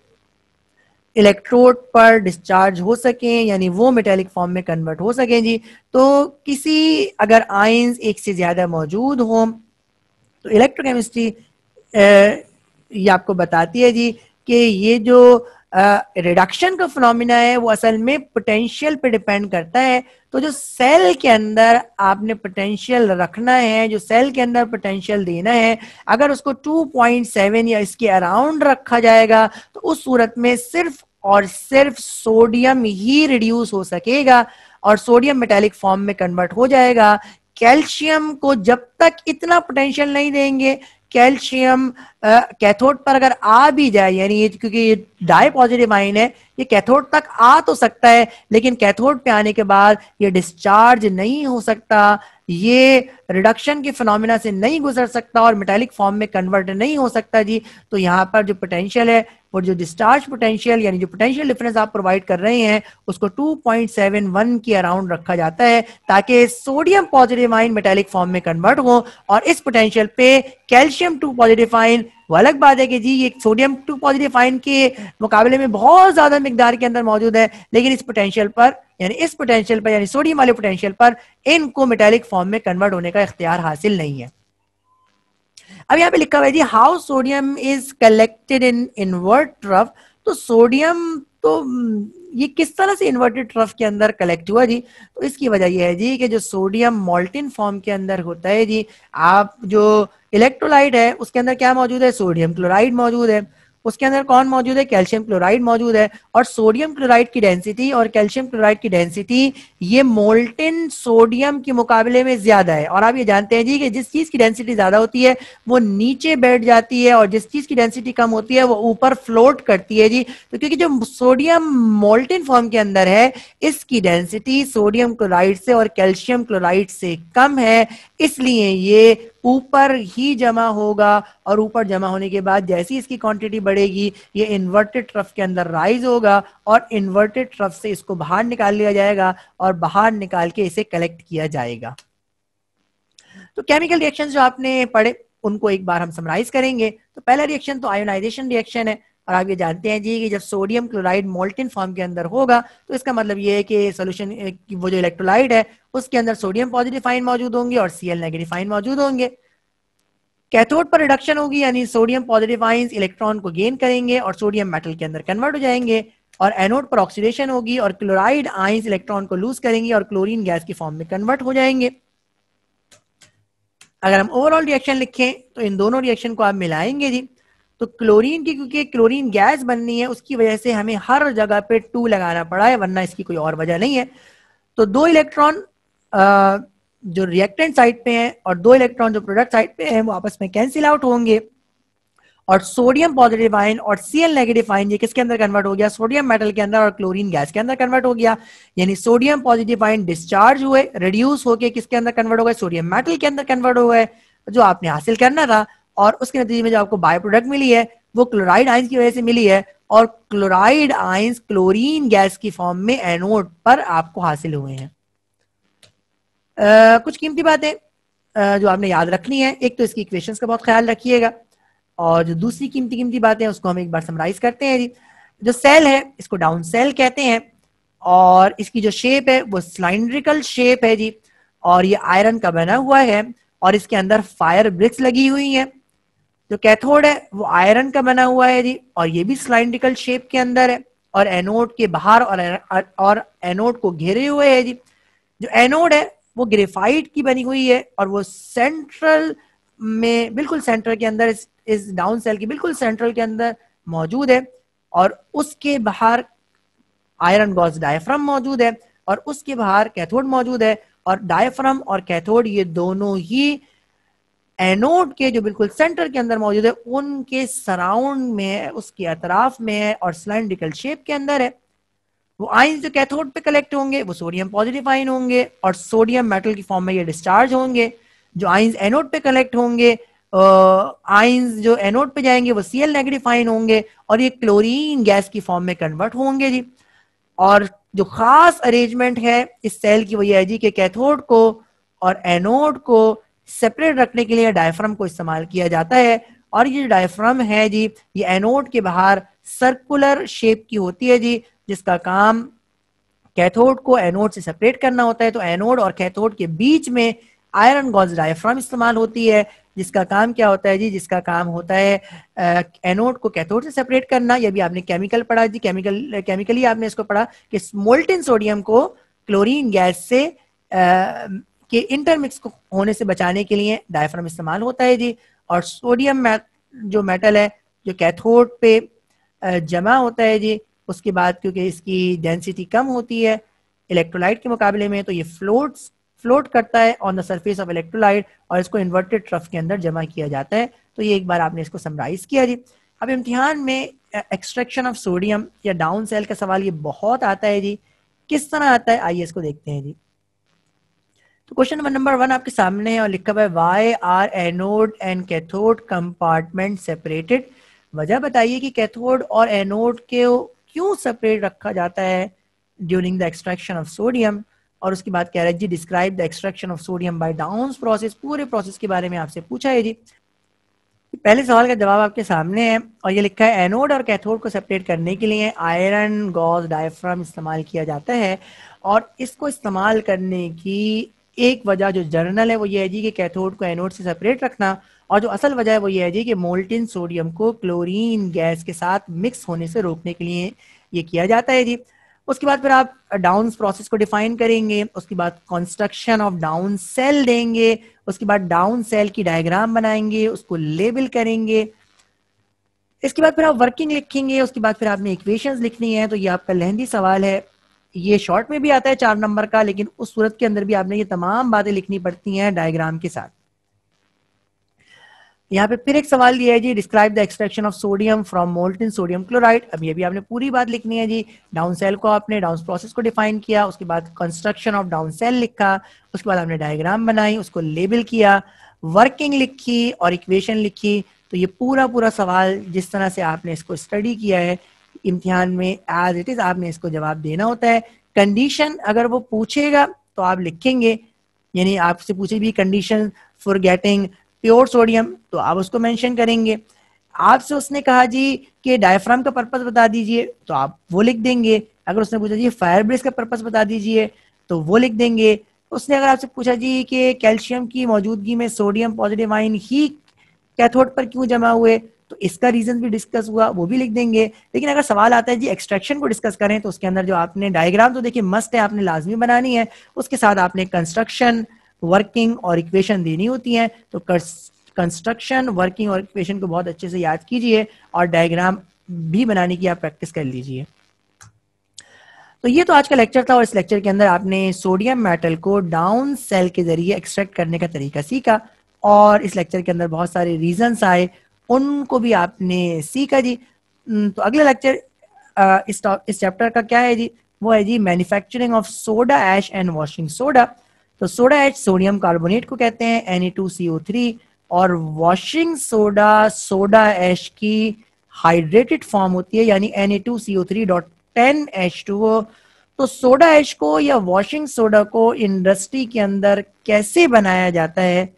इलेक्ट्रोड पर डिस्चार्ज हो सके, यानी वो मेटेलिक फॉर्म में कन्वर्ट हो सके जी। तो किसी अगर आयंस एक से ज्यादा मौजूद हो तो इलेक्ट्रोकेमिस्ट्री ये आपको बताती है जी कि ये जो रिडक्शन का फिनोमिना है वो असल में पोटेंशियल पे डिपेंड करता है। तो जो सेल के अंदर आपने पोटेंशियल रखना है, जो सेल के अंदर पोटेंशियल देना है, अगर उसको 2.7 या इसके अराउंड रखा जाएगा तो उस सूरत में सिर्फ और सिर्फ सोडियम ही रिड्यूस हो सकेगा और सोडियम मेटालिक फॉर्म में कन्वर्ट हो जाएगा। कैल्शियम को जब तक इतना पोटेंशियल नहीं देंगे, कैल्शियम कैथोड पर अगर आ भी जाए, यानी ये क्योंकि ये डाई पॉजिटिव आयन है, ये कैथोड तक आ तो सकता है, लेकिन कैथोड पे आने के बाद ये डिस्चार्ज नहीं हो सकता, ये रिडक्शन के फिनोमिना से नहीं गुजर सकता और मेटालिक फॉर्म में कन्वर्ट नहीं हो सकता जी। तो यहाँ पर जो पोटेंशियल है वो जो डिस्चार्ज पोटेंशियल यानी जो पोटेंशियल डिफरेंस आप प्रोवाइड कर रहे हैं उसको 2.71 के अराउंड रखा जाता है, ताकि sodium positive ion metallic form में कन्वर्ट हो। और इस पोटेंशियल पे कैल्शियम 2 पॉजिटिव आयन, वो अलग बात है कि जी ये सोडियम 2 पॉजिटिव आयन के मुकाबले में बहुत ज्यादा मिकदार के अंदर मौजूद है, लेकिन इस पोटेंशियल पर यानी सोडियम वाले पोटेंशियल पर इनको मेटालिक फॉर्म में कन्वर्ट होने का इख्तियार हासिल नहीं है। अब यहाँ पे लिखा हुआ है जी how sodium is collected in invert trough. तो सोडियम तो ये किस तरह से इन्वर्टेड ट्रफ के अंदर कलेक्ट हुआ जी? तो इसकी वजह यह है जी कि जो सोडियम मोल्टेन फॉर्म के अंदर होता है जी, आप जो इलेक्ट्रोलाइट है उसके अंदर क्या मौजूद है, सोडियम क्लोराइड मौजूद है। उसके अंदर कौन मौजूद है, कैल्शियम क्लोराइड मौजूद है। और सोडियम क्लोराइड की डेंसिटी और कैल्शियम क्लोराइड की डेंसिटी ये मोल्टेन सोडियम के मुकाबले में ज्यादा है। और आप ये जानते हैं जी कि जिस चीज की डेंसिटी ज्यादा होती है वो नीचे बैठ जाती है और जिस चीज की डेंसिटी कम होती है वो ऊपर फ्लोट करती है जी। तो क्योंकि जो सोडियम मोल्टेन फॉर्म के अंदर है इसकी डेंसिटी सोडियम क्लोराइड से और कैल्शियम क्लोराइड से कम है, इसलिए ये ऊपर ही जमा होगा। और ऊपर जमा होने के बाद जैसी इसकी क्वांटिटी बढ़ेगी ये इन्वर्टेड ट्रफ के अंदर राइज होगा और इन्वर्टेड ट्रफ से इसको बाहर निकाल लिया जाएगा और बाहर निकाल के इसे कलेक्ट किया जाएगा। तो केमिकल रिएक्शन जो आपने पढ़े उनको एक बार हम समराइज करेंगे। तो पहला रिएक्शन तो आयोनाइजेशन रिएक्शन है। और आप ये जानते हैं जी कि जब सोडियम क्लोराइड मोल्टेन फॉर्म के अंदर होगा तो इसका मतलब ये है कि सोल्यूशन वो जो इलेक्ट्रोलाइट है उसके अंदर सोडियम पॉजिटिव आयन मौजूद होंगे और Cl नेगेटिव आयन मौजूद होंगे। कैथोड पर रिडक्शन होगी यानी सोडियम पॉजिटिव आयंस इलेक्ट्रॉन को गेन करेंगे और सोडियम मेटल के अंदर कन्वर्ट हो जाएंगे। और एनोड पर ऑक्सीडेशन होगी और क्लोराइड आयंस इलेक्ट्रॉन को लूज करेंगे और क्लोरीन गैस की फॉर्म में कन्वर्ट हो जाएंगे। अगर हम ओवरऑल रिएक्शन लिखें तो इन दोनों रिएक्शन को आप मिलाएंगे जी तो क्लोरीन की, क्योंकि क्लोरीन गैस बननी है उसकी वजह से हमें हर जगह पे 2 लगाना पड़ा है, वरना इसकी कोई और वजह नहीं है। तो 2 इलेक्ट्रॉन जो रिएक्टेंट साइड पे हैं और 2 इलेक्ट्रॉन जो प्रोडक्ट साइड पे हैं वो आपस में कैंसिल आउट होंगे और सोडियम पॉजिटिव आयन और Cl नेगेटिव आयन ये किसके अंदर कन्वर्ट हो गया, सोडियम मेटल के अंदर और क्लोरीन गैस के अंदर कन्वर्ट हो गया। यानी सोडियम पॉजिटिव आयन डिस्चार्ज हुए, रिड्यूस होके किसके अंदर कन्वर्ट हो गए, सोडियम मेटल के अंदर कन्वर्ट हो गए जो आपने हासिल करना था। और उसके नतीजे में जो आपको बाय प्रोडक्ट मिली है वो क्लोराइड आयंस की वजह से मिली है और क्लोराइड आयंस क्लोरीन गैस की फॉर्म में एनोड पर आपको हासिल हुए हैं। कुछ कीमती बातें जो आपने याद रखनी है, एक तो इसकी इक्वेशंस का बहुत ख्याल रखिएगा और जो दूसरी कीमती बातें हैं उसको हम एक बार समराइज करते हैं जी। जो सेल है इसको डाउन सेल कहते हैं और इसकी जो शेप है वो सिलिंड्रिकल शेप है जी और ये आयरन का बना हुआ है और इसके अंदर फायर ब्रिक्स लगी हुई है। जो कैथोड है वो आयरन का बना हुआ है जी और ये भी सिलिंड्रिकल शेप के अंदर है और एनोड के बाहर और एनोड को घेरे हुए है जी। जो एनोड है वो ग्रेफाइट की बनी हुई है और वो सेंट्रल में बिल्कुल सेंटर के अंदर इस डाउन सेल की बिल्कुल सेंट्रल के अंदर मौजूद है और उसके बाहर आयरन गॉस डायफ्राम मौजूद है और उसके बाहर कैथोड मौजूद है। और डायफ्राम और कैथोड ये दोनों ही एनोड के जो बिल्कुल सेंटर के अंदर मौजूद है उनके सराउंड में है, उसके अतराफ में है और सिलिंड्रिकल शेप के अंदर है। वो आयन जो कैथोड पे कलेक्ट होंगे वो सोडियम पॉजिटिव आयन होंगे और सोडियम मेटल की फॉर्म में ये डिस्चार्ज होंगे। जो आयंस एनोड पे कलेक्ट होंगे आयंस जो एनोड पे जाएंगे वो Cl नेगेटिव आयन होंगे और ये क्लोरीन गैस की फॉर्म में कन्वर्ट होंगे जी। और जो खास अरेंजमेंट है इस सेल की वो ये है जी कि कैथोड को और एनोड को सेपरेट रखने के लिए डायफ्राम को इस्तेमाल किया जाता है और ये डायफ्राम है जी ये एनोड के बाहर सर्कुलर शेप की होती है जी जिसका काम कैथोड को एनोड से सेपरेट करना होता है। तो एनोड और कैथोड के बीच में आयरन गॉस डायफ्राम इस्तेमाल होती है जिसका काम क्या होता है जी, जिसका काम होता है एनोड को कैथोड से सेपरेट करना। ये भी आपने केमिकल पढ़ा जी, केमिकली आपने इसको पढ़ा कि मोल्टेन सोडियम को क्लोरीन गैस से के इंटरमिक्स को होने से बचाने के लिए डायफ्राम इस्तेमाल होता है जी। और सोडियम जो मेटल है जो कैथोड पे जमा होता है जी उसके बाद क्योंकि इसकी डेंसिटी कम होती है इलेक्ट्रोलाइट के मुकाबले में तो ये फ्लोट करता है on the surface of electrolyte और इसको इन्वर्टेड ट्रफ के अंदर जमा किया जाता है। तो ये एक बार आपने इसको समराइज किया जी। अब इम्तिहान में एक्सट्रैक्शन ऑफ सोडियम या डाउन सेल का सवाल ये बहुत आता है जी। किस तरह आता है आइए इसको देखते हैं जी। तो क्वेश्चन नंबर 1 आपके सामने है और लिखा हुआ है why are anode and cathode compartment separated. वजह बताइए कि कैथोड और एनोड के क्यों सेपरेट रखा जाता है during the extraction of sodium. और उसके बाद कह रहा है जी describe the extraction of sodium by down process. पूरे प्रोसेस के बारे में आपसे पूछा है जी। पहले सवाल का जवाब आपके सामने है और ये लिखा है एनोड और कैथोड को सेपरेट करने के लिए आयरन गॉस डायफ्राम इस्तेमाल किया जाता है। और इसको इस्तेमाल करने की एक वजह जो जर्नल है वो ये है जी कि कैथोड को एनोड से सेपरेट रखना और जो असल वजह है वो ये है जी कि मोल्टेन सोडियम को क्लोरीन गैस के साथ मिक्स होने से रोकने के लिए ये किया जाता है जी। उसके बाद फिर आप डाउन प्रोसेस को डिफाइन करेंगे, उसके बाद कंस्ट्रक्शन ऑफ डाउन सेल देंगे, उसके बाद डाउन सेल की डायग्राम बनाएंगे, उसको लेबल करेंगे, इसके बाद फिर आप वर्किंग लिखेंगे, उसके बाद फिर आपने इक्वेशंस लिखनी है। तो ये आपका लेंथी सवाल है, ये शॉर्ट में भी आता है 4 नंबर का, लेकिन उस सूरत के अंदर भी आपने ये तमाम बातें लिखनी पड़ती हैं डायग्राम के साथ। यहाँ पे फिर एक सवाल दिया है जी, describe the extraction of sodium from molten sodium chloride. अब ये भी आपने पूरी बात लिखनी है जी। डाउन सेल को आपने डाउन प्रोसेस को डिफाइन किया, उसके बाद कंस्ट्रक्शन ऑफ डाउन सेल लिखा, उसके बाद आपने डायग्राम बनाई, उसको लेबल किया, वर्किंग लिखी और इक्वेशन लिखी। तो ये पूरा पूरा सवाल जिस तरह से आपने इसको स्टडी किया है, इम्तिहान में एज इट इज आपने इसको जवाब देना होता है। कंडीशन अगर वो पूछेगा तो आप लिखेंगे, यानी आपसे पूछे भी condition for getting pure sodium, तो आप उसको मेंशन करेंगे। आपसे उसने कहा जी कि डायफ्राम का पर्पस बता दीजिए, तो आप वो लिख देंगे। अगर उसने पूछा जी फायर ब्रेस का पर्पस बता दीजिए, तो वो लिख देंगे। उसने अगर आपसे पूछा जी कि कैल्शियम की मौजूदगी में सोडियम पॉजिटिव आयन ही कैथोड पर क्यों जमा हुए, तो इसका रीजन भी डिस्कस हुआ, वो भी लिख देंगे। लेकिन अगर सवाल आता है जी एक्सट्रैक्शन को डिस्कस करें, तो उसके अंदर जो आपने डायग्राम तो देखिए मस्ट है, आपने लाजमी बनानी है, उसके साथ आपने कंस्ट्रक्शन, वर्किंग और इक्वेशन देनी होती है। तो कंस्ट्रक्शन, वर्किंग और इक्वेशन को बहुत अच्छे से याद कीजिए और डायग्राम भी बनाने की आप प्रैक्टिस कर लीजिए। तो ये तो आज का लेक्चर था, और इस लेक्चर के अंदर आपने सोडियम मेटल को डाउन सेल के जरिए एक्सट्रैक्ट करने का तरीका सीखा, और इस लेक्चर के अंदर बहुत सारे रीजंस आए, उनको भी आपने सीखा जी। तो अगला लेक्चर इस चैप्टर का क्या है जी, वो है जी manufacturing of soda ash and washing soda. तो सोडा ऐश सोडियम कार्बोनेट को कहते हैं, Na2CO3, और वॉशिंग सोडा सोडा ऐश की हाइड्रेटेड फॉर्म होती है, यानी Na2CO3.10H2O। तो सोडा ऐश को या वॉशिंग सोडा को इंडस्ट्री के अंदर कैसे बनाया जाता है,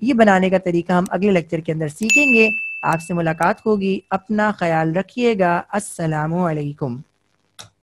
ये बनाने का तरीका हम अगले लेक्चर के अंदर सीखेंगे। आपसे मुलाकात होगी, अपना ख्याल रखिएगा। अस्सलामु अलैकुम।